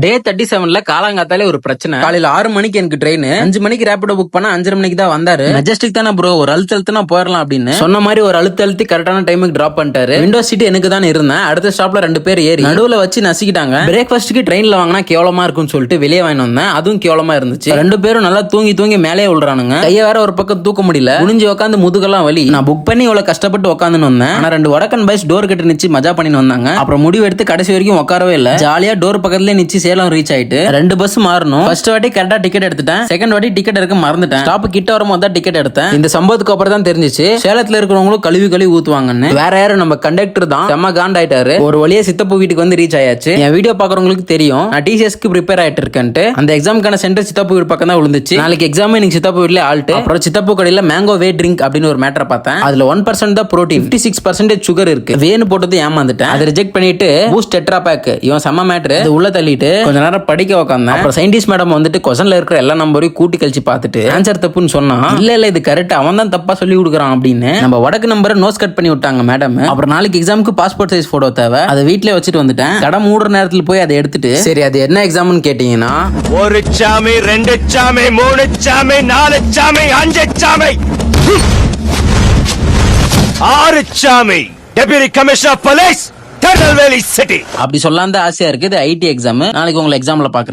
டே 37ல காலாங்காத்தாலே ஒரு பிரச்சனை. காலையில 6 மணிக்கு எனக்கு ட்ரெயின், 5 மணிக்கு ரேபிடோ புக் பண்ணா 5:30 மணிக்கு தான் வந்தாரு. மெஜஸ்டிக் தானே ப்ரோ, ஒரு அழுத்தனா போயிடலாம் அப்படின்னு சொன்ன மாதிரி ஒரு அழுத்தி கரெக்டான டைமுக்கு டிராப் பண்ணிட்டாரு. விண்டோ சீட் எனக்கு தான் இருந்தேன். அடுத்த ஸ்டாப்ல 2 பேர் ஏறி நடுவுல வச்சு நசிக்கிட்டாங்க. பிரேக்ஃபாஸ்ட்க்கு ட்ரெயின்ல வாங்கினா கேவலமா இருக்கும்னு சொல்லிட்டு வெளியே வாங்கி வந்தேன். அதுவும் கேவலமா இருந்துச்சு. 2 பேரும் நல்லா தூங்கி மேலே விழுறானுங்க. கைய வேற ஒரு பக்கம் தூக்க முடியல, குனிஞ்சு உட்காந்து முதுகெல்லாம் வலி. நான் புக் பண்ணி இவ்வளவு கஷ்டப்பட்டு உட்காந்துன்னு வந்தேன். ஆனா 2 வடக்கன் பாய்ஸ் டோர் கிட்ட நிச்சு மஜா பண்ணின்னு வந்தாங்க. அப்புறம் முடிவு எடுத்து கடைசி வரைக்கும் உட்காரவே இல்ல. ஜாலியா டோர் பக்கத்துல நிச்சு சேலம் ரீச் ஆயிட்டு 2 பஸ் மாறணும். ஃபர்ஸ்ட் வாட்டி கரெக்டா டிக்கெட் எடுத்துட்டேன். செகண்ட் வாட்டி டிக்கெட் எடுக்க மறந்துட்டேன். ஸ்டாப் கிட்ட வரும்போது தான் டிக்கெட் எடுத்தேன். இந்த சம்பவத்துக்கு அப்புறம் தான் தெரிஞ்சிச்சு சேலத்துல இருக்கிறவங்களும் கழுவி ஊத்துவாங்கன்னு. வேற யாரும் நம்ம கண்டக்டர் தான் செம்ம காண்ட் ஆயிட்டாரு. ஒரு வழியா சித்தப்பு வீட்டுக்கு வந்து ரீச் ஆயாச்சு. என் வீடியோ பாக்குறவங்களுக்கு தெரியும் நான் டிசிஎஸ்க்கு ப்ரிப்பேர் ஆயிட்டு இருக்கேன்ட்டு. அந்த எக்ஸாமுக்கான சென்டர் சித்தப்பு வீடு பக்கம் தான் விழுந்துச்சு. நாளைக்கு எக்ஸாம் இன்னைக்கு சித்தப்பு வீட்ல ஆல்ட். அப்புறம் சித்தப்பு கடையில மேங்கோ வே ட்ரிங்க் அப்படின்னு ஒரு மேட்டர் பார்த்தேன். அதுல 1% தான் புரோட்டீன், 56% சுகர் இருக்கு. வேணு போட்டது ஏமாந்துட்டேன். அதை ரிஜெக்ட் பண்ணிட்டு பூஸ்ட் டெட்ரா பேக் இவன் செம்ம மேட்டர் உள்ள தள்ளிட்டு கொஞ்ச நேரம் படிக்க உட்காந்தேன். அப்புறம் சயின்டிஸ்ட் மேடம் வந்துட்டு கொஸ்டின்ல இருக்கிற எல்லா நம்பரையும் கூட்டி கழிச்சு பார்த்துட்டு ஆன்சர் தப்புன்னு சொன்னா, இல்ல இது கரெக்ட், அவன் தான் தப்பா சொல்லி கொடுக்குறான் அப்படின்னு நம்ம வடக்கு நம்பரை நோஸ் கட் பண்ணி விட்டாங்க மேடம். அப்புறம் நாளைக்கு எக்ஸாமுக்கு பாஸ்போர்ட் சைஸ் போட்டோ தேவை, அதை வீட்லயே வச்சுட்டு வந்துட்டேன். கடை மூடுற நேரத்துல போய் அதை எடுத்துட்டு சரி அது என்ன எக்ஸாம்னு கேட்டீங்கன்னா 1 சாமி 2 சாமி 3 சாமி 4 சாமி 5 சாமி 6 சாமி deputy commissioner police Tirunelveli city. அப்படி சொல்லாத ஆசையா இருக்குது. ஐடி எக்ஸாம் நாளைக்கு உங்களை எக்ஸாம்ல பாக்குறேன்.